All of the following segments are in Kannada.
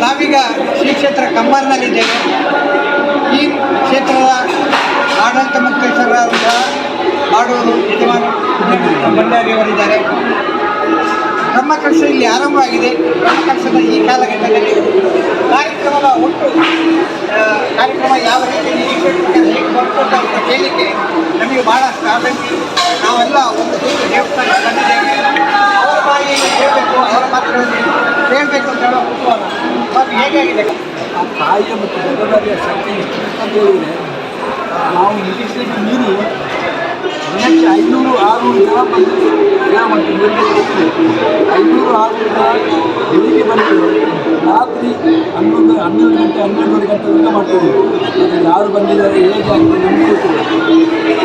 ನಾವೀಗ ಶ್ರೀ ಕ್ಷೇತ್ರ ಕಂಬಾರ್ನಲ್ಲಿದ್ದೇವೆ. ಈ ಕ್ಷೇತ್ರದ ಆಡಳಿತ ಮುಖ್ಯಸ್ಥರಾದ ಆಡೂರು ಯಜಮಾನ ಭಂಡಾರಿಯವರಿದ್ದಾರೆ. ಬ್ರಹ್ಮಕಲಶ ಇಲ್ಲಿ ಆರಂಭವಾಗಿದೆ. ಬ್ರಹ್ಮಕಲಶದ ಈ ಕಾಲಘಟ್ಟದಲ್ಲಿ ಕಾರ್ಯಕ್ರಮದ ಒಟ್ಟು ಕಾರ್ಯಕ್ರಮ ಯಾವ ರೀತಿ ನಿರೀಕ್ಷೆ ಹೇಗೆ ಬರ್ಬೋದು ಅಂತ ಕೇಳಲಿಕ್ಕೆ ನಮಗೆ ಭಾಳಷ್ಟು ಆಸಕ್ತಿ. ನಾವೆಲ್ಲ ಒಂದು ದೇವಸ್ಥಾನಕ್ಕೆ ಬಂದಿದ್ದೇವೆ. ಅವರ ಬಾಯಿಯಲ್ಲಿ ಹೇಳಬೇಕು, ಅವರ ಮಾತುಗಳಲ್ಲಿ ಕೇಳಬೇಕು ಅಂತ ಹೇಳೋ ಕುತೂಹಲ. ಮತ್ತು ಹೇಗಾಗಿದೆ ಆ ತಾಯಿಯ ಮತ್ತು ಜಗದಾರಿಯ ಶಕ್ತಿ ಅಂತ ಹೇಳಿದರೆ ನಾವು ನಿರೀಕ್ಷೆಗೆ ಮೀರಿ ದಿನಕ್ಕೆ 500-600 ಜನ ಬಂದು ಸೇವೆ ಮಾಡ್ತೀವಿ. 500-600 ಜನ ಬೆಳಿಗ್ಗೆ ಬಂದು ರಾತ್ರಿ 11 ಗಂಟೆ 12 ಗಂಟೆವರೆಗೆ ಮಾಡ್ತೀವಿ. ಅದು ಯಾರು ಬಂದಿದ್ದಾರೆ, ಹೇಗೆ ಆಗ್ತದೆ ನಮ್ಗೆ ಗೊತ್ತಿಲ್ಲ.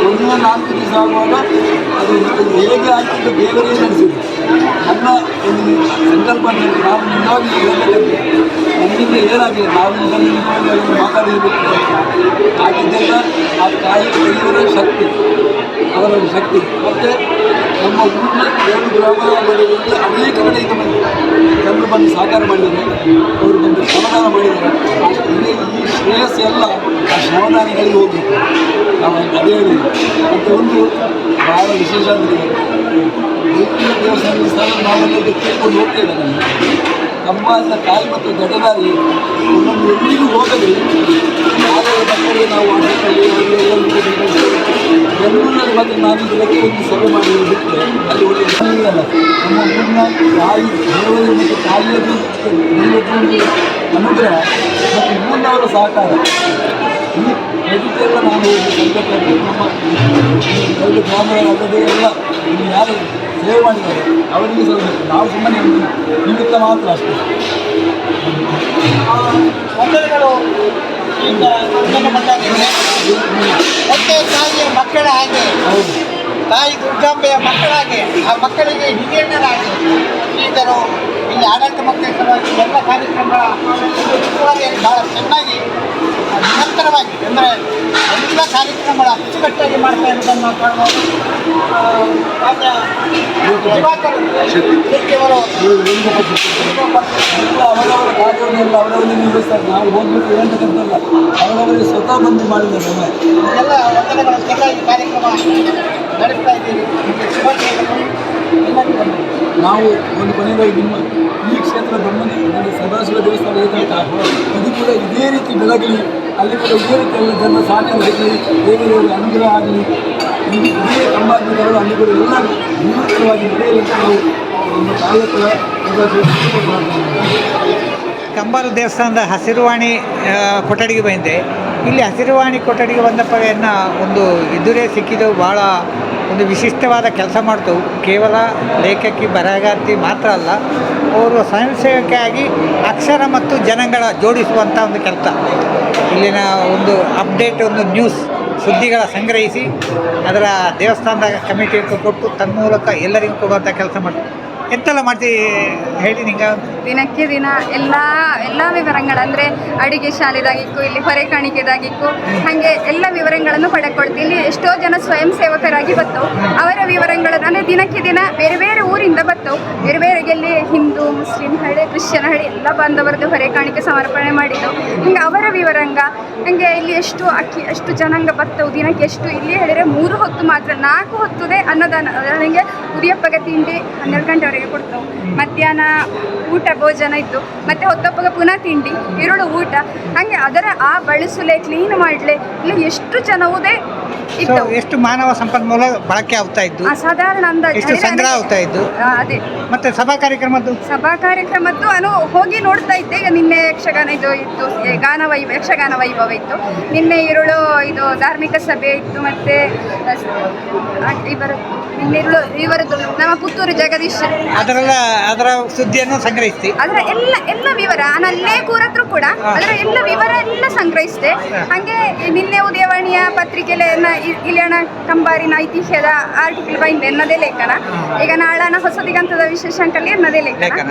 ಒಂದಿನ 4 ದಿವಸ ಆಗುವಾಗ ಅದು ಹೇಗೆ ಆಗ್ತದೆ ದೇವರೇ ನಡೆಸಿದೆ. ನನ್ನ ಒಂದು ಸಂಕಲ್ಪ ಅಂದರೆ ನಾವು ನಿಜವಾಗಿ ಹೇಳಬೇಕಂದ್ರೆ ನಮ್ಮಿಂದ ಏನಾಗಲಿಲ್ಲ, ನಾವು ಇದನ್ನು ಮಾತಾಡಬೇಕು ಆಗಿದ್ದೆಲ್ಲ ಆ ತಾಯಿ ದೇವರ ಶಕ್ತಿ, ಅವರ ಶಕ್ತಿ. ಮತ್ತು ನಮ್ಮ ಊರಿನ 7 ಗ್ರಾಮಗಳಲ್ಲಿ ಅನೇಕ ಕಡೆಯಿಂದ ಜನರು ಬಂದು ಸಹಕಾರ ಮಾಡಿದ್ದಾರೆ. ಅವರು ಬಂದು ಶ್ರಮದಾನ ಮಾಡಿದ್ದಾರೆ. ಈ ಶ್ರೇಯಸ್ಸು ಎಲ್ಲ ಆ ಶ್ರಮದಾನಿಗಳಿಗೆ ಹೋಗಬೇಕು. ನಾವು ಅದೇ ಹೇಳಿದ್ವಿ. ಮತ್ತು ಒಂದು ಭಾಳ ವಿಶೇಷ ಅಂದರೆ ದೇವಸ್ಥಾನದ ಸ್ಥಳ ನಾವೆಲ್ಲ ಕೇಳ್ಕೊಂಡು ಹೋಗ್ತೇವೆ. ನಾನು ಕಂಬಾರಿನ ತಾಯಿ ಮತ್ತು ಜಗದಾರಿ ಒಂದೊಂದು ಎಲ್ಲಿಗೂ ಹೋಗದೆ ಯಾವುದೇ ಮಕ್ಕಳಿಗೆ ನಾವು ಬೆಂಗಳೂರಿನಲ್ಲಿ ಮತ್ತು ನಾನು ಇದಕ್ಕೆ ಒಂದು ಸಭೆ ಮಾಡಿ ಬಿಟ್ಟರೆ ಅಲ್ಲಿ ಒಳ್ಳೆಯ ಅಲ್ಲ. ನಮ್ಮ ಊರಿನ ತಾಯಿ ದೇವರು ಮತ್ತು ತಾಯಿಯದು ಅನುಗ್ರಹ ಮತ್ತು ಊರಿನವರ ಸಹಕಾರ ಈ ಪ್ರತಿಯೆಲ್ಲ ನಾನು ಸಂಕಲ್ಪ ನಮ್ಮ 2 ಗ್ರಾಮಗಳಲ್ಲದೆ ಎಲ್ಲ ಇಲ್ಲಿ ಯಾರು ಸೇವೆ ಮಾಡಿದ್ದಾರೆ ಅವರಿಗೆ ಸಲ್ಲಬೇಕು. ನಾವು ಸುಮ್ಮನೆ ನಿಮಿತ್ತ ಮಾತ್ರ ಅಷ್ಟೇ. ಮೊದಲುಗಳು ಈಗ ಮತ್ತೆ ತಾಯಿಯ ಮಕ್ಕಳ ಹಾಗೆ, ತಾಯಿ ದುರ್ಗಾಂಬೆಯ ಮಕ್ಕಳಾಗೆ, ಆ ಮಕ್ಕಳಿಗೆ ಹಿರಿಯಣ್ಣರಾಗಿ ಶ್ರೀಧರು ಇಲ್ಲಿ ಆಡಳಿತ ಮುಖ್ಯಸ್ಥರಾಗಿ ಎಲ್ಲ ಕಾರ್ಯಕ್ರಮಗಳ ಉಸ್ತುವಾರಿಯಾಗಿ ಭಾಳ ಚೆನ್ನಾಗಿ ನಿರಂತರವಾಗಿ ಅಂದರೆ ಎಲ್ಲ ಕಾರ್ಯಕ್ರಮಗಳ ಅಚ್ಚುಕಟ್ಟಾಗಿ ಮಾಡ್ತಾ ಇರೋದನ್ನು ಕಾಣ್ಬೋದು. ಶೆಟ್ಟಿಯವರು ಅವರವರ ಕಾರ್ಯವನ್ನೆಲ್ಲ ಅವರವರೇ ನಿರ್ವಹಿಸ್ತಾರೆ. ನಾವು ಹೋಗ್ಬೇಕು ಹೇಳ್ತಕ್ಕಂಥಲ್ಲ, ಅವರವರೇ ಸ್ವತಃ ಬಂದು ಮಾಡಿದ್ದಾರೆ. ಎಲ್ಲ ವಂದನೆಗಳು ಚೆನ್ನಾಗಿ ಕಾರ್ಯಕ್ರಮ ನಡೆಸ್ತಾ ಇದ್ದೀವಿ. ನಾವು ಒಂದು ಕೊನೆಯದಾಗಿ ನಿಮ್ಮ ಈ ಕ್ಷೇತ್ರ ಬ್ರಹ್ಮನ ಸದಾಶಿವ ದೇವಸ್ಥಾನ ಏಕೈಕ ಇದು ಕೂಡ ಇದೇ ರೀತಿ ಬೆಳಗಲಿ, ಅಲ್ಲಿ ಕೂಡ ಇದೇ ರೀತಿ ಎಲ್ಲ ಜನರ ಸಹಕಾರ ಸಿಗಲಿ, ದೇವರ ಅನುಗ್ರಹ ಆಗಲಿ. ಇದೇ ಕಂಬಾರಿಗಳು ಅಲ್ಲಿ ಕೂಡ ಎಲ್ಲ ನಿರಂತರವಾಗಿ ನಡೆಯಲಿ ಅಂತ ನಾವು ನಮ್ಮ ತಾಲೂಕಿನ ಕಂಬಾರ ದೇವಸ್ಥಾನದ ಹಸಿರುವಾಣಿ ಕೊಠಡಿಗೆ ಬಂದೆ. ಇಲ್ಲಿ ಹಸಿರುವಾಣಿ ಕೊಠಡಿಗೆ ಬಂದಪ್ಪನ ಒಂದು ಎದುರೇ ಸಿಕ್ಕಿದ್ದು ಭಾಳ ಒಂದು ವಿಶಿಷ್ಟವಾದ ಕೆಲಸ ಮಾಡ್ತು. ಕೇವಲ ಲೇಖಕಿ ಬರಹಗಾರ್ತಿ ಮಾತ್ರ ಅಲ್ಲ, ಅವರು ಸ್ವಯಂ ಸೇವಕಿಯಾಗಿ ಅಕ್ಷರ ಮತ್ತು ಜನಗಳ ಜೋಡಿಸುವಂಥ ಒಂದು ಕೆಲಸ. ಇಲ್ಲಿನ ಒಂದು ಅಪ್ಡೇಟ್, ಒಂದು ನ್ಯೂಸ್ ಸುದ್ದಿಗಳ ಸಂಗ್ರಹಿಸಿ ಅದರ ದೇವಸ್ಥಾನದ ಕಮಿಟಿಗೆ ಕೊಟ್ಟು ತನ್ಮೂಲಕ ಎಲ್ಲರಿಗೂ ಕೊಡುವಂಥ ಕೆಲಸ ಮಾಡ್ತಾರೆ. ಎಂತೆಲ್ಲ ಮಾಡ್ತೀವಿ ಹೇಳಿ ನಿಂಗೆ? ದಿನಕ್ಕೆ ದಿನ ಎಲ್ಲ ವಿವರಗಳು ಅಂದರೆ ಅಡುಗೆ ಶಾಲೆದಾಗಿಕ್ಕು, ಇಲ್ಲಿ ಹೊರೆ ಕಾಣಿಕೆದಾಗಿಕ್ಕು, ಹಾಗೆ ಎಲ್ಲ ವಿವರಗಳನ್ನು ಪಡೆಕೊಳ್ತೀವಿ. ಇಲ್ಲಿ ಎಷ್ಟೋ ಜನ ಸ್ವಯಂ ಸೇವಕರಾಗಿ ಬರ್ತವೆ. ಅವರ ವಿವರಗಳನ್ನು ಅಂದರೆ ದಿನಕ್ಕೆ ದಿನ ಬೇರೆ ಬೇರೆ ಊರಿಂದ ಬರ್ತವೆ. ಬೇರೆ ಬೇರೆ ಎಲ್ಲಿ ಹಿಂದೂ, ಮುಸ್ಲಿಂ ಹಳ್ಳಿ, ಕ್ರಿಶ್ಚಿಯನ್ ಹಳ್ಳಿ ಎಲ್ಲ ಬಂದವರದ್ದು ಹೊರೆ ಕಾಣಿಕೆ ಸಮರ್ಪಣೆ ಮಾಡಿದ್ದು. ಹಿಂಗೆ ಅವರ ವಿವರಂಗ ಹಾಗೆ ಇಲ್ಲಿ ಎಷ್ಟು ಜನಾಂಗ ಬರ್ತವೆ, ದಿನಕ್ಕೆ ಎಷ್ಟು, ಇಲ್ಲಿ ಹೇಳಿದರೆ 3 ಹೊತ್ತು ಮಾತ್ರ, 4 ಹೊತ್ತುದೇ ಅನ್ನದಾನ. ನನಗೆ ಉರಿಯಪ್ಪಗ ತಿಂಡಿ 12 ಗಂಟೆವರೆಗೆ ಕೊಡ್ತಾವೆ. ಮಧ್ಯಾಹ್ನ ಊಟ ಭೋಜನ ಇತ್ತು, ಮತ್ತು ಹೊತ್ತಪ್ಪಗ ಪುನಃ ತಿಂಡಿ, ಇರುಳು ಊಟ. ಹಾಗೆ ಅದರ ಆ ಬಳಸಲೆ ಕ್ಲೀನ್ ಮಾಡಲೆ ಇಲ್ಲಿ ಎಷ್ಟು ಜನವುದೇ ಇತ್ತು. ಎಷ್ಟು ಮಾನವ ಸಂಪನ್ಮೂಲ ಬಳಕೆ ಆಗ್ತಾ ಇದ್ದು, ಸಾಧಾರಣ ಅಂದಾಜು ಎಷ್ಟು ಸಂಗ್ರಹ ಆಗ್ತಾ ಇದ್ದು. ಅದೇ ಮತ್ತೆ ಸಭಾ ಕಾರ್ಯಕ್ರಮದ್ದು ನಾನು ಹೋಗಿ ನೋಡ್ತಾ ಇದ್ದೆ. ಈಗ ನಿನ್ನೆ ಯಕ್ಷಗಾನ ಇದು ಇತ್ತು, ಯಕ್ಷಗಾನ ವೈಭವ ಇತ್ತು. ನಿನ್ನೆ ಇರುಳು ಇದು ಧಾರ್ಮಿಕ ಸಭೆ ಇತ್ತು. ಮತ್ತು ಇವರದ್ದು ನಮ್ಮ ಪುತ್ತೂರು ಜಗದೀಶ್ ಅದರ ಸುದ್ದಿಯನ್ನು ಸಂಗ್ರಹಿಸಿ ಅದರ ಎಲ್ಲ ವಿವರ ನಲ್ಲೇ ಕೂರತ್ರು ಕೂಡ ಅದರ ಎಲ್ಲ ವಿವರ ಎಲ್ಲ ಸಂಗ್ರಹಿಸಿದೆ. ಹಾಗೆ ನಿನ್ನೆ ಉದಯವಾಣಿಯ ಪತ್ರಿಕೆಯಲ್ಲಿ ಇಲ್ಲಿಯಣ ಕಂಬಾರಿನ ಐತಿಹ್ಯದ ಆರ್ಟಿಕಲ್ ಬೈಂದೆ ಎನ್ನದೇ ಲೇಖನ. ಈಗ ನಾಳನ ಹೊಸ ದಿಗಂತದ ವಿಶೇಷಾಂಕಲ್ಲಿ ಎನ್ನದೇ ಲೇಖನ.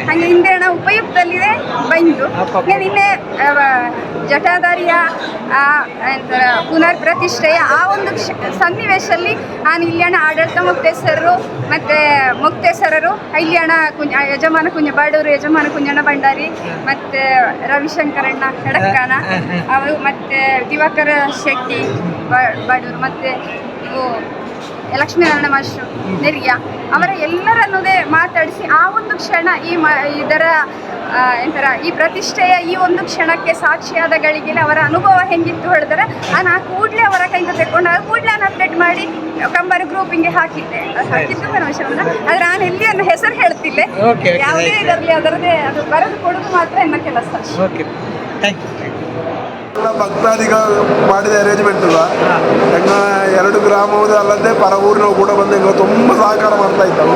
ಹಾಗೆ ಹಿಂದೆ ಉಪಯುಕ್ತದಲ್ಲಿದೆ ಬೈಂದು. ನಿನ್ನೆ ಜಟಾಧಾರಿಯ ಪುನರ್ ಪ್ರತಿಷ್ಠೆಯ ಆ ಒಂದು ಸನ್ನಿವೇಶದಲ್ಲಿ ನಾನು ಇಲ್ಲಿಯಣ ಆಡಳಿತ ಮುಕ್ತೇಶ್ವರರು ಮತ್ತು ಮುಕ್ತೇಶ್ವರರು ಕಲ್ಯಾಣ ಯಜಮಾನ ಬಾಡೂರು ಯಜಮಾನ ಕುಂಜಣ್ಣ ಭಂಡಾರಿ ಮತ್ತು ರವಿಶಂಕರಣ್ಣ ಹೆಡಕ್ಕನ ಅವರು ಮತ್ತು ದಿವಾಕರ ಶೆಟ್ಟಿ ಬಾಡೂರು ಮತ್ತು ಲಕ್ಷ್ಮೀನಾರಾಯಣ ಮಾಸ್ಟ್ರು ನೆರಿಯ ಅವರ ಎಲ್ಲರನ್ನೋದೇ ಮಾತಾಡಿಸಿ ಆ ಒಂದು ಕ್ಷಣ ಇದರ ಎಂತರ ಈ ಪ್ರತಿಷ್ಠೆಯ ಈ ಒಂದು ಕ್ಷಣಕ್ಕೆ ಸಾಕ್ಷಿಯಾದ ಗಳಿಗೆ ಅವರ ಅನುಭವ ಹೆಂಗಿತ್ತು ಹೇಳಿದ್ರೆ ನಾನು ಕೂಡಲೇ ಅವರ ಕೈಯಿಂದ ತೆಕ್ಕೊಂಡು ಕೂಡಲೇ ನಾನು ಅಪ್ಡೇಟ್ ಮಾಡಿ ಕಂಬಾರ ಗ್ರೂಪಿಂಗೆ ಹಾಕಿದ್ದೆ ಹಾಕಿದ್ದು ಪರಮೇಶ್ವರನ ಆದರೆ ನಾನು ಎಲ್ಲಿ ಅನ್ನೋ ಹೆಸರು ಹೇಳ್ತಿಲ್ಲ ಯಾವುದೇ ಇದರಲ್ಲಿ ಅದರದೇ ಅದು ಬರೆದು ಕೊಡೋದು ಮಾತ್ರ ಎನ್ನ ಕೆಲಸ. Okay, thank you. ಭಕ್ತಾದಿಗ ಮಾಡಿದ ಅರೇಂಜ್ಮೆಂಟ್ ಇಲ್ಲ ಹೆಂಗ 2 ಗ್ರಾಮದ ಅಲ್ಲದೆ ಪರ ಊರಿನವು ಕೂಡ ಬಂದು ಹೆಂಗ ತುಂಬ ಸಹಕಾರ ಮಾಡ್ತಾ ಇದ್ದವು.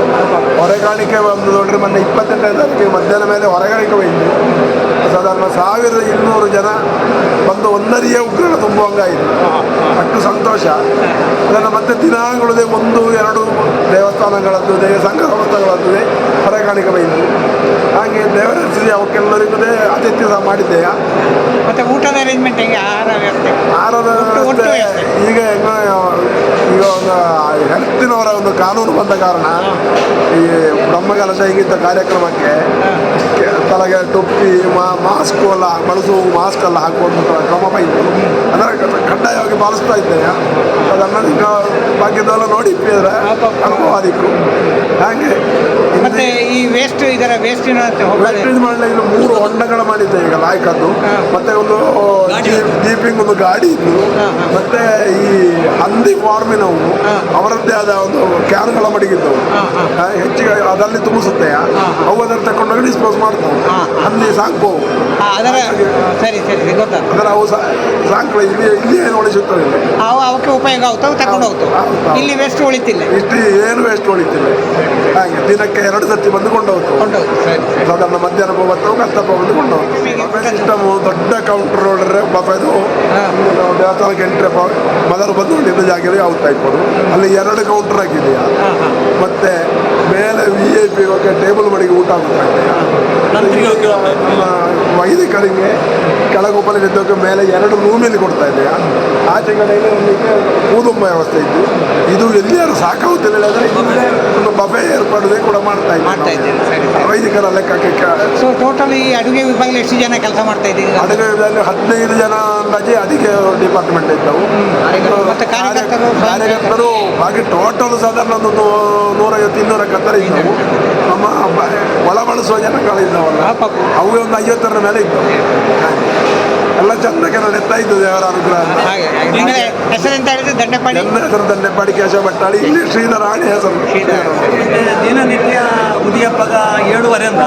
ಹೊರೆಗಾಣಿಕೆ ಒಂದು ನೋಡ್ರಿ ಮೊನ್ನೆ 28ನೇ ತಾರೀಕಿಗೆ ಮಧ್ಯಾಹ್ನ ಮೇಲೆ ಹೊರೆಗಾಣಿಕೆ ಹೋಯಿತು. ಸಾಧಾರಣ 1200 ಜನ ಬಂದು ಒಂದರಿಯೇ ಉಗ್ರಹ ತುಂಬುವಂಗಾಯಿತು. ಅಷ್ಟು ಸಂತೋಷ. ಅದನ್ನು ಮತ್ತೆ ದಿನಾಂಗಳದೇ 1-2 ದೇವಸ್ಥಾನಗಳದ್ದು ಸಂಘ ಸಂಸ್ಥೆಗಳದ್ದು ಹೊರೆಗಾಣಿಕೆ ಹೋಯಿತು. ಹಾಗೆ ದೇವರಸಿ ಅವಕ್ಕೆಲ್ಲರಿಗೂ ಆತಿಥ್ಯ ಸಹ ಮಾಡಿದ್ದೆಯಾ. ಮತ್ತು ಊಟದ ಅರೇಂಜ್ಮೆಂಟ್ ಹೆಂಗೆ? ಆಹಾರ ವ್ಯವಸ್ಥೆ ಈಗ ಹೆಂಗ ಈಗ ಒಂದು ಹೆಲ್ತಿನವರ ಒಂದು ಕಾನೂನು ಬಂದ ಕಾರಣ ಈ ಬ್ರಹ್ಮಕಲಶ ಇಂಗಿತ ಕಾರ್ಯಕ್ರಮಕ್ಕೆ ತಲೆಗೆ ಟೊಪ್ಪಿ ಮಾಸ್ಕ್ ಎಲ್ಲ ಬಳಸುವ ಮಾಸ್ಕ್ ಎಲ್ಲ ಹಾಕುವಂಥ ಕ್ರಮ ಬೈತು. ಅದರ ಕಡ್ಡಾಯವಾಗಿ ಪಾಲಿಸ್ತಾ ಇದ್ದೇನೆ. ಅದನ್ನು ಈಗ ಭಾಗ್ಯದೆಲ್ಲ ನೋಡಿ ಅನುಭವ ಅದಕ್ಕೂ ಹಾಗೆ. ಮತ್ತೆ ಈ ವೇಸ್ಟ್ ಇದರ ವೇಸ್ಟಿನ ವೇಸ್ಟೇಜ್ ಮಾಡಲಿ ಇಲ್ಲಿ 3 ಹೊಂಡಗಳು ಮಾಡಿದ್ದೆ ಈಗ ಲಾಯ್ಕದ್ದು. ಮತ್ತೆ ಒಂದು ಜೀಪಿಂಗ್ ಒಂದು ಗಾಡಿ ಇತ್ತು. ಮತ್ತೆ ಈ ಹಂದಿ ಫಾರ್ಮಿನವು ಅವರದ್ದೇ ಆದ ಒಂದು ಕ್ಯಾನ್ಗಳ ಮಡಗಿದ್ದವು. ಹೆಚ್ಚಿಗೆ ಅದರಲ್ಲಿ ತುಂಬಿಸುತ್ತೆ. ಅವು ಅದರ ತಗೊಂಡೋಗಿ ಡಿಸ್ಪೋಸ್ ಮಾಡ್ತಾವೆ. ಹಂದಿ ಸಾಕ್ಬೋವು ಅದರ ಸರಿ ಸರಿ ಗೊತ್ತಾಗ್ತದೆ. ಅದರ ಅವು ಸಾಕ್ಗಳು ಇಲ್ಲಿ ಏನು ಉಳಿಸುತ್ತವೆ. ಅವಕ್ಕೆ ಉಪಯೋಗ ಆಗ್ತಾವೆ, ತಗೊಂಡು ಹೋಗ್ತಾವೆ. ಇಲ್ಲಿ ವೇಸ್ಟ್ ಉಳಿತಿಲ್ಲ. ಇಷ್ಟು ಏನು ವೇಸ್ಟ್ ಉಳಿತಿಲ್ಲ. ಹಾಗೆ ದಿನಕ್ಕೆ 2 ಸರ್ತಿ ಬಂದು ಕೊಂಡೋಗ್ತು. ಸಾಧಾರಣ ಮಧ್ಯಾಹ್ನ ಹೋಗ್ತಾವೆ, ಕಷ್ಟಪ್ಪ ಬಂದು ಕೊಂಡೋಗ್ತು. ಸಿಸ್ಟಮು ದೊಡ್ಡ ಕೌಂಟರ್ ನೋಡ್ರೆ ಬಫೆದು ದೇವಸ್ಥಾನಕ್ಕೆ ಎಂಟ್ರಿ ಮೊದಲು ಬಂದು ನಿನ್ನ ಜಾಗದಲ್ಲಿ ಔಟ್ ಆಯ್ಬೋದು. ಅಲ್ಲಿ 2 ಕೌಂಟರ್ ಹಾಕಿದೆಯಾ. ಮತ್ತೆ ಮೇಲೆ VIP ಹೋಗಿ ಟೇಬಲ್ ಮಡಿಗೆ ಊಟ ಆಗ್ಬೇಕಾಗ್ತದೆ. ವೈದಿಕರಿಗೆ ಕೆಳಗೊಬ್ಬಲಿ ನಿದ್ದೋಕೆ ಮೇಲೆ 2 ರೂಮಲ್ಲಿ ಕೊಡ್ತಾ ಇದೆಯಾ. ಆಚೆ ಕಡೆಯಲ್ಲಿ ಕೂದುಂಬ ವ್ಯವಸ್ಥೆ ಇದ್ದು ಇದು ಎಲ್ಲಿಯಾರು ಸಾಕಾಗುತ್ತಿಲ್ಲ ಅಂದರೆ ಒಂದು ಬಫೆ ಏರ್ಪಾಡು ಕೂಡ ಮಾಡ್ತಾ ಇದ್ದೀವಿ ವೈದಿಕರ ಲೆಕ್ಕಕ್ಕೆ. ಸೊ ಟೋಟಲ್ ಈ ಅಡುಗೆ ವಿಭಾಗದಲ್ಲಿ ಎಷ್ಟು ಜನ ಕೆಲಸ ಮಾಡ್ತಾ ಇದ್ದೀವಿ? ಅಡುಗೆ ವಿಭಾಗದಲ್ಲಿ 15 ಜನ ಅಂದಾಜೆ ಅಡಿಗೆ ಡಿಪಾರ್ಟ್ಮೆಂಟ್ ಇದ್ದವು. ಮತ್ತು ಕಾರ್ಯಕರ್ತರು ಹಾಗೆ ಟೋಟಲ್ ಸಾಧಾರಣ ಒಂದು 150-200 ಇದ್ದವು. ನಮ್ಮ ಒಳ ಬಳಸುವ ಜನಗಳಿದ್ದಾವಲ್ಲ ಅವು ಒಂದು 50ರ ಮೇಲೆ ಇದ್ದವು. ಎಲ್ಲ ಚಂದಕ್ಕೆ ನಡೀತಾ ಇದ್ದು ದೇವರ ಅನುಗ್ರಹ. ಹೆಸರೆಂತ ಹೇಳಿದ್ರೆ ದಂಡೆಪಾಡಿ. ನನ್ನ ಹೆಸರು ದಂಡೆಪಾಡಿ ಕೇಶವ ಭಟ್ಟಾಳಿ. ಇಲ್ಲಿ ಶ್ರೀಧರಾಣಿ ಹೆಸರು. ದಿನನಿತ್ಯ ಉದಿಯಪ್ಪಗ 7:30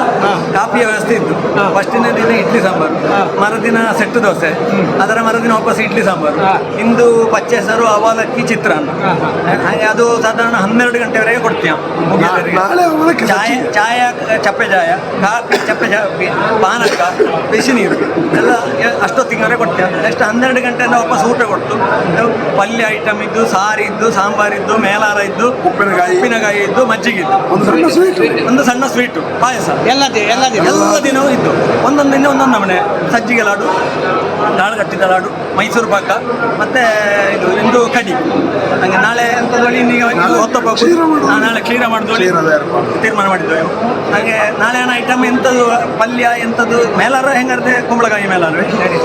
ಕಾಫಿಯ ವ್ಯವಸ್ಥೆ ಇತ್ತು. ಫಸ್ಟಿನ ದಿನ ಇಡ್ಲಿ ಸಾಂಬಾರು, ಮರುದಿನ ಸೆಟ್ಟು ದೋಸೆ, ಅದರ ಮರುದಿನ ವಾಪಸ್ ಇಡ್ಲಿ ಸಾಂಬಾರು. ಇಂದು ಪಚ್ಚೆಸರು ಅವಲಕ್ಕಿ ಚಿತ್ರಾನ್ನ. ಹಾಗೆ ಅದು ಸಾಧಾರಣ 12 ಗಂಟೆವರೆಗೆ ಕೊಡ್ತೀಯ. ಚಾಯ ಚಪ್ಪೆ ಚಾಯ, ಕಾಫಿ ಚಪ್ಪೆ ಚಾಪಿ, ಪಾನಕ, ಬಿಸಿ ನೀರು ಎಲ್ಲ ಅಷ್ಟೊತ್ತಿಗೆ ಕೊಡ್ತೀಯ. ನೆಕ್ಸ್ಟ್ 12 ಗಂಟೆಯಿಂದ ವಾಪಸ್ ಊಟ ಕೊಟ್ಟು ಪಲ್ಯ ಐಟಮ್ ಇದ್ದು, ಸಾರಿದ್ದು, ಸಾಂಬಾರಿದ್ದು, ಮೇಲಾರ ಇದ್ದು, ಉಪ್ಪಿನಕಾಯಿ ಇದ್ದು, ಮಜ್ಜಿಗೆ ಇದ್ದು, ಒಂದು ಸಣ್ಣ ಸ್ವೀಟು, ಪಾಯಸ ಎಲ್ಲ ದಿನವೂ ಇದ್ದು. ಒಂದೊಂದು ದಿನ ಒಂದೊಂದು ನಮನೆ. ಸಜ್ಜಿಗೆ ಲಾಡು, ದಾಳಗಟ್ಟಿದ ಲಾಡು, ಮೈಸೂರು ಪಾಕ, ಮತ್ತೆ ಇಂದು ಕಡಿ. ಹಂಗೆ ನಾಳೆ ಎಂಥದ್ರಲ್ಲಿ ಹೊತ್ತಪ್ಪ ನಾಳೆ ಕ್ಲೀನ ಮಾಡಿದ್ವಿ ತೀರ್ಮಾನ ಮಾಡಿದ್ವಿ. ಹಾಗೆ ನಾಳೆ ಐಟಮ್ ಎಂಥದ್ದು ಪಲ್ಯ ಎಂಥದ್ದು ಮೇಲಾರ ಹೆಂಗಾದ್ರೆ ಕುಂಬಳಕಾಯಿ ಮೇಲಾರ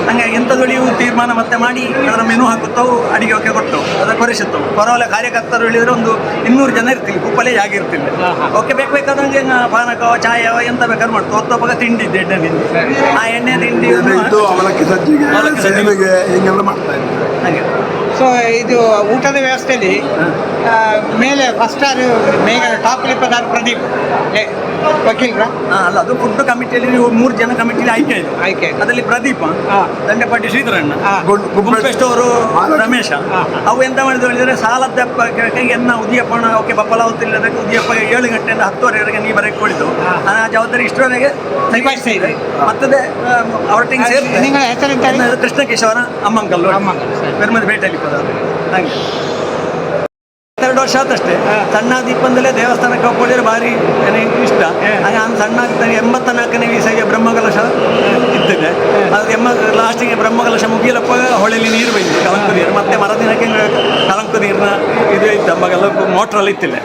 ಹಂಗೆ ಎಂಥದ್ದು ಇವು ತೀರ್ಮಾನ ಮತ್ತೆ ಮಾಡಿ ಅದರ ಮೆನು ಹಾಕುತ್ತವು, ಅಡಿಗೆ ಓಕೆ ಕೊಡ್ತವು, ಅದರ ಕೊರಿಸುತ್ತವು. ಪರವಾಗಿಲ್ಲ ಕಾರ್ಯಕರ್ತರು ಹೇಳಿದ್ರೆ ಒಂದು 200 ಜನ ಇರ್ತೀವಿ, ಕುಪ್ಪಲೇ ಜಾಗ ಇರ್ತಿಲ್ಲ. ಓಕೆ ಬೇಕಾದಂಗೆ ಪಾನಕ ಚಾಯ ಎಂತ ಬೇಕಾದ್ರೆ ಮಾಡ್ತು. ಹೊತ್ತೊಬ್ಬಗ ತಿಂಡಿ ಇದ್ದು ಎಣ್ಣೆ ತಿಂಡಿ, ಆ ಎಣ್ಣೆ ತಿಂಡಿ ಅವಲಕ್ಕಿ ಸಜ್ಜಿಗೆ ಹಿಂಗೆಲ್ಲ ಮಾಡ್ತಾ ಇದ್ದೀವಿ ಹಾಗೆ. ಸೊ ಇದು ಊಟದ ವ್ಯವಸ್ಥೆಯಲ್ಲಿ ಮೇಲೆ ಫಸ್ಟ್ ಮೇಗ ಟಾಪ್ ಕ್ಲಿಪ್ಪದಾರ ಪ್ರದೀಪ್ ವಕೀಲ್ರ ಅಲ್ಲ, ಅದು ಫುಡ್ ಕಮಿಟಿಯಲ್ಲಿ 3 ಜನ ಕಮಿಟಿಲಿ ಆಯ್ಕೆ. ಅದರಲ್ಲಿ ಪ್ರದೀಪ, ದಂಡೆಪಾಟಿ ಶ್ರೀಧರಣ್ಣ, ಗುಂಪೆಷ್ಟವರು ರಮೇಶ. ಅವು ಎಂತ ಮಾಡಿದ್ರು ಹೇಳಿದ್ರೆ ಸಾಲದ ಎನ್ನ ಉದಿಯಪ್ಪಣ ಓಕೆ ಬಪ್ಪಲ ಹೊತ್ತಿಲ್ಲದಕ್ಕೆ ಉದಿಯಪ್ಪ 7 ಗಂಟೆಯಿಂದ 10:30ವರೆಗೆ ನೀ ಬರಕ್ಕೆ ಕೊಡಿತು. ಆ ಜವಾಬ್ದಾರಿ ಇಷ್ಟರವರೆಗೆ ಮತ್ತದೆ ಅವರೊಟ್ಟಿಗೆ ಸೇರಿ. ನಿಮ್ಮ ಹೆಸರು ಕೃಷ್ಣಕೇಶವರ ಅಮ್ಮಂಕಲ್ಲು ಪೆರ್ಮದ ಭೇಟಿಯಲ್ಲಿ ಹಾಗೆ 2 ವರ್ಷ ಆತಷ್ಟೇ. ಸಣ್ಣ ದೀಪಂದಲೇ ದೇವಸ್ಥಾನಕ್ಕೆ ಹೋಗ್ಕೊಂಡಿದ್ರೆ ಭಾರಿ ನನಗೆ ಇಷ್ಟ. ಹಾಗೆ ನಾನು ಸಣ್ಣ 84ನೇ ವೀಸಾಗೆ ಬ್ರಹ್ಮಕಲಶ ಇದ್ದಿದೆ. ಅದು ಲಾಸ್ಟಿಗೆ ದಿನಕ್ಕೆ ಬ್ರಹ್ಮಕಲಶ ಮುಗಿಯಲಪ್ಪ ಹೊಳೆಯಲ್ಲಿ ನೀರು ಬೈದು ಕಲಂಕು ನೀರು, ಮತ್ತೆ ಮರದಿನಕ್ಕೆ ಕಲಂಕು ನೀರಿನ ಇದು ಇತ್ತು ಅಂಬಗೆಲ್ಲ ಮೋಟ್ರಲ್ಲಿ ಇತ್ತಿಲ್ಲ.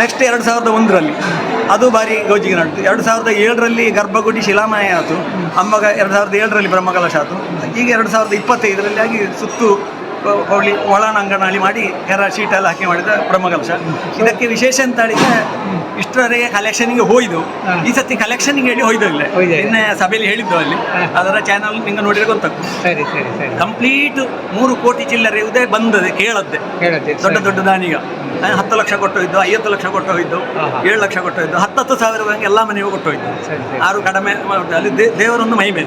ನೆಕ್ಸ್ಟ್ 2001ರಲ್ಲಿ ಅದು ಬಾರಿ ಗೌಜಿಗೆ ನಡ್ತು. 2007ರಲ್ಲಿ ಗರ್ಭಗುಡಿ ಶಿಲಾಮಯ ಆಯಿತು ಅಂಬಗ. 2007ರಲ್ಲಿ ಬ್ರಹ್ಮಕಲಶ ಆಯಿತು. ಈಗ 2025ರಲ್ಲಿ ಆಗಿ ಸುತ್ತು ಹೋಳಿ ಒಳಾಂಗಣಿ ಮಾಡಿ ಶೀಟೆಲ್ಲ ಹಾಕಿ ಮಾಡಿದ ಬ್ರಹ್ಮಕಲಶ. ಇದಕ್ಕೆ ವಿಶೇಷ ಅಂತ ಹೇಳಿದ್ರೆ ಇಷ್ಟರವರೆಗೆ ಕಲೆಕ್ಷನ್ಗೆ ಹೋಯ್ದು, ಈ ಸತಿ ಕಲೆಕ್ಷನ್ಗೆ ಹೇಳಿ ಹೋಯ್ದು ಇಲ್ಲ. ನಿನ್ನೆ ಸಭೆಯಲ್ಲಿ ಹೇಳಿದ್ದು ಅಲ್ಲಿ, ಅದರ ಚಾನಲ್ ನಿಂಗೆ ನೋಡಿದ್ರೆ ಗೊತ್ತಾಗ್ತದೆ. ಸರಿ ಸರಿ ಸರಿ. ಕಂಪ್ಲೀಟ್ 3 ಕೋಟಿ ಚಿಲ್ಲರೆ ಇವುದೇ ಬಂದದೆ ಕೇಳದ್ದೆ. ದೊಡ್ಡ ದೊಡ್ಡ ದಾನಿಗ 10 ಲಕ್ಷ ಕೊಟ್ಟೋಯ್ದು, 50 ಲಕ್ಷ ಕೊಟ್ಟೋಯ್ದು, 7 ಲಕ್ಷ ಕೊಟ್ಟೋಯ್ದು, 10 ಸಾವಿರ ಎಲ್ಲ ಮನೆಗೂ ಕೊಟ್ಟೋಯ್ದು. ಯಾರು ಕಡಿಮೆ ಅಲ್ಲಿ ದೇವರೊಂದು ಮಹಿಮೆ.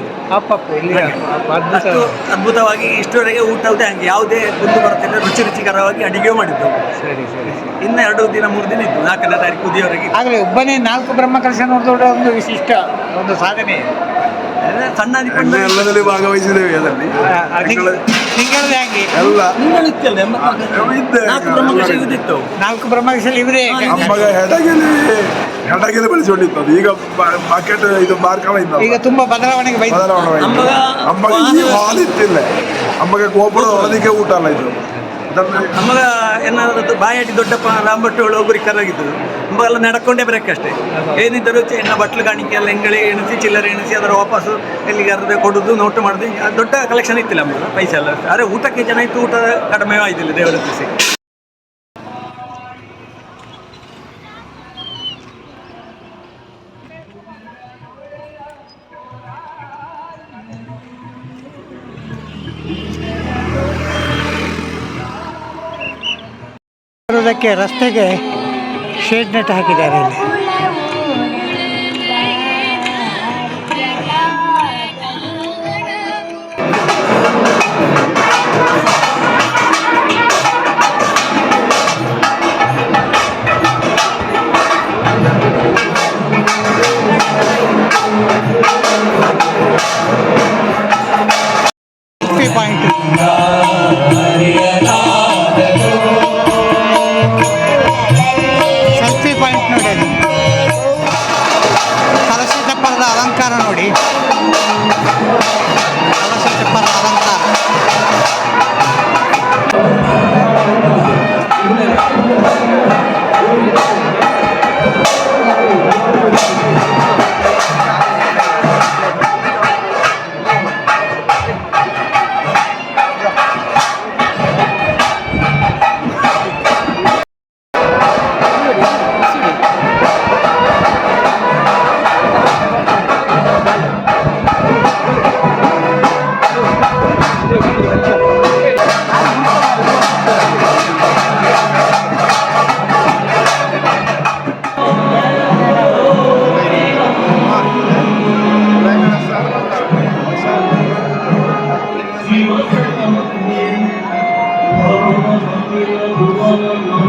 ಅಷ್ಟು ಅದ್ಭುತವಾಗಿ ಇಷ್ಟರವರೆಗೆ ಊಟದೇ ಹಂಗೆ ಯಾವುದೇ ಕುಂದು ಬರುತ್ತಿಲ್ಲ, ರುಚಿಕರವಾಗಿ ಅಡಿಗೆಯೂ ಮಾಡಿದ್ದು. ಸರಿ ಸರಿ. ಇನ್ನು 2 ದಿನ 3 ದಿನ ಇದ್ದು 4ನೇ ತಾರೀಕು ಕುದಿಯವರೆಗೆ. ಆಗಲೇ ಒಬ್ಬನೇ 4 ಬ್ರಹ್ಮಕಲಶ ನೋಡಿದೋಡ ಒಂದು ವಿಶಿಷ್ಟ ಒಂದು ಸಾಧನೆ. ಸಣ್ಣ ಎಲ್ಲದಲ್ಲಿ ಭಾಗವಹಿಸಿದ್ದೇವೆ. ಅದರಲ್ಲಿ ನಿಂಗಳದೆ ಹಾಗೆ ಎಲ್ಲ ನಿಂಗಳಿತ್ತಲ್ಲ 4 ಬ್ರಹ್ಮಕಲಶ ಇವುದಿತ್ತು. 4 ಬ್ರಹ್ಮಕಲಶ ಇವರೇ ಅಮ್ಮಗ ಹೆಡಗೆಲೆ ಬೆಳೆಸಿಕೊಂಡಿತ್ತು. ಅದು ಈಗ ಮಾರ್ಕೆಟ್ ಇದು ಮಾರ್ಕವ ಇದ್ದ. ಈಗ ತುಂಬಾ ಬದಲಾವಣೆಗೆ ಅಮ್ಮಗ ಈ ಹಾಲ್ ಇತ್ತಿಲ್ಲ. ಅಮ್ಮಗ ಗೋಪುರ ಹೊರದಿಕ್ಕೆ ಊಟ ಅಲ್ಲ ಇದು. ನಮಗ ಏನಾದ್ರು ಬಾಯಾಟಿ ದೊಡ್ಡಪ್ಪ ರಾಮಭಟ್ಟಗಳು ಒಬ್ಬರು ಕರಾಗಿದ್ದು ನಮಗೆಲ್ಲ ನಡ್ಕೊಂಡೇ ಬರೋಕ್ಕಷ್ಟೇ. ಏನಿದ್ದರೂ ಎಣ್ಣ ಬಟ್ಲು ಕಾಣಿಕೆ ಎಲ್ಲ ಹೆಂಗಳಿ ಎಣಿಸಿ ಚಿಲ್ಲರೆ ಎಣಿಸಿ ಅದರ ವಾಪಸ್ಸು ಎಲ್ಲಿಗಾರದೆ ಕೊಡೋದು ನೋಟು ಮಾಡೋದು. ದೊಡ್ಡ ಕಲೆಕ್ಷನ್ ಇತ್ತಿಲ್ಲ ನಮಗೆ ಪೈಸೆ ಎಲ್ಲ. ಆದರೆ ಊಟಕ್ಕೆ ಜನ ಇತ್ತು, ಊಟ ಕಡಿಮೆ ಆಯ್ತಿಲ್ಲ ದೇವರ ದಿವಸ. ಬರೋದಕ್ಕೆ ರಸ್ತೆಗೆ ಶೇಡ್ ನೆಟ್ ಹಾಕಿದ್ದಾರೆ ಇಲ್ಲಿ. ಪಾಯಿಂಟ್ ಸೆಲ್ಫಿ ಪಾಯಿಂಟ್ ನೋಡಿ. ಅದು ಕಲಶ ಚಪ್ಪರದ ಅಲಂಕಾರ ನೋಡಿ. ಕಲಶ ಚಪ್ಪರದ ಅಲಂಕಾರ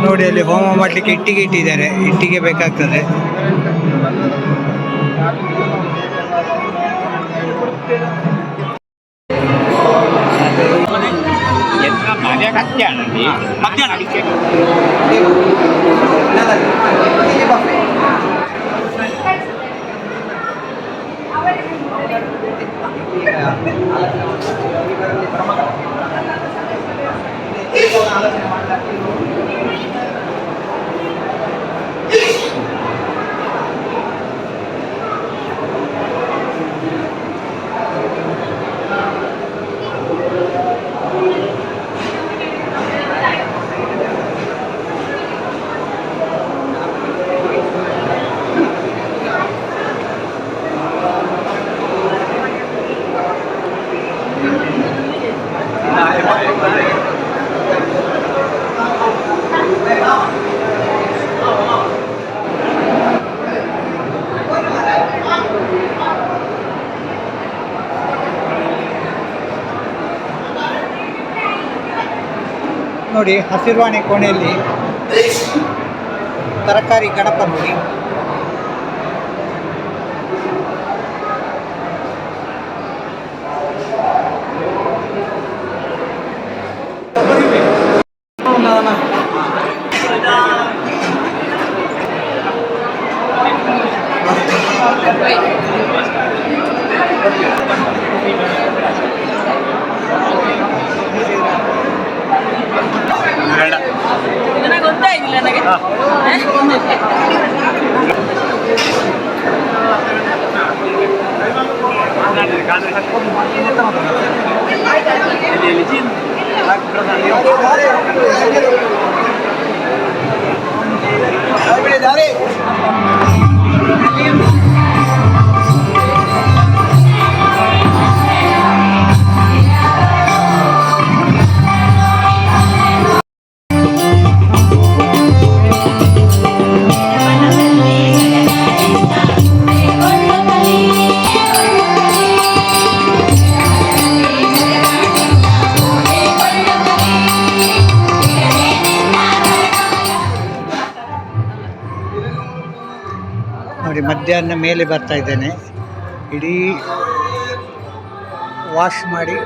ನೋಡಿ. ಅಲ್ಲಿ ಹೋಮ ಮಾಡಲಿಕ್ಕೆ ಇಟ್ಟಿಗೆ ಇಟ್ಟಿದ್ದಾರೆ. ಇಟ್ಟಿಗೆ ಬೇಕಾಗ್ತದೆ. ನೋಡಿ, ಹಸಿರುವಾಣಿ ಕೋಣೆಯಲ್ಲಿ ತರಕಾರಿ ಗಣಪ ನೋಡಿ. ಬೇಡ. ನನಗೆ ಗೊತ್ತಾಗಿಲ್ಲ ನನಗೆ. ನೋಡಿ, ಮಧ್ಯಾಹ್ನ ಮೇಲೆ ಬರ್ತಾ ಇದ್ದೇನೆ. ಇಡೀ ವಾಶ್ ಮಾಡಿ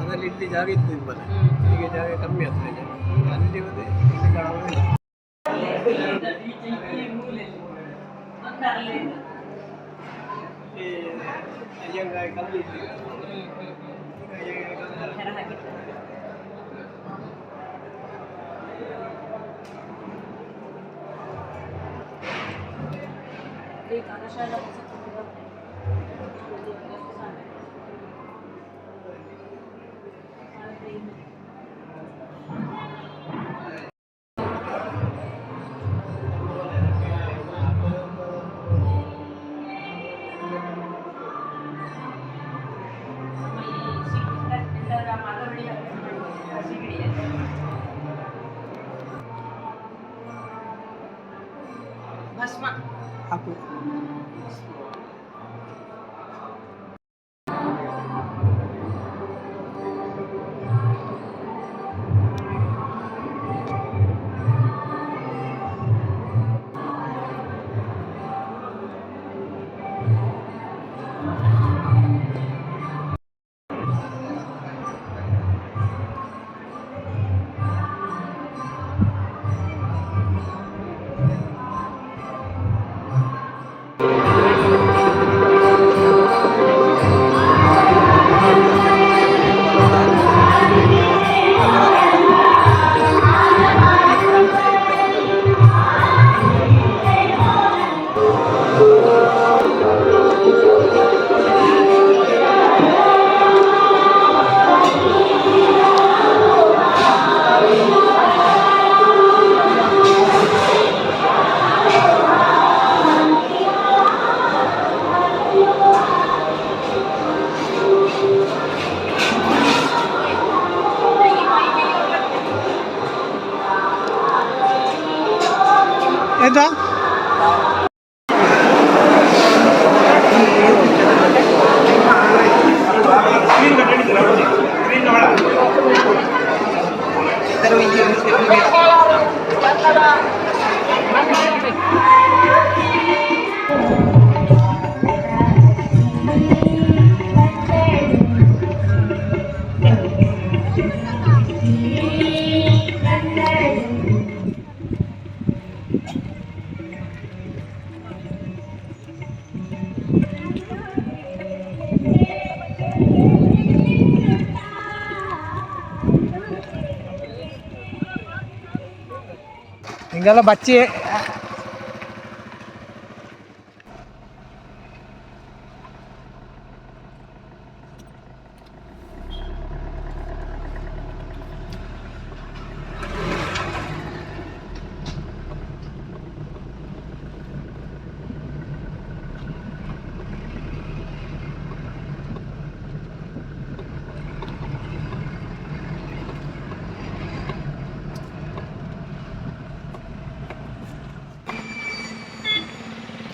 ಅದರಲ್ಲಿ ಇಲ್ಲಿ ಜಾಗ ಇತ್ತು ನಿಮ್ಮಲ್ಲಿ, ಈಗ ಜಾಗ ಕಮ್ಮಿ ಆಗ್ತದೆ. ಅಲ್ಲಿ ಒಂದು ಇಲ್ಲಿ ಕಾಣುವುದು ಅಯ್ಯಂಗಾಯ ಕಲ್ಲು ಇತ್ತು. ಭಸ್ಮ ಹಾಕು. ಆಯ್ತಾ? ಇದೆಲ್ಲ ಬಚ್ಚಿ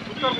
ಉತ್ತರ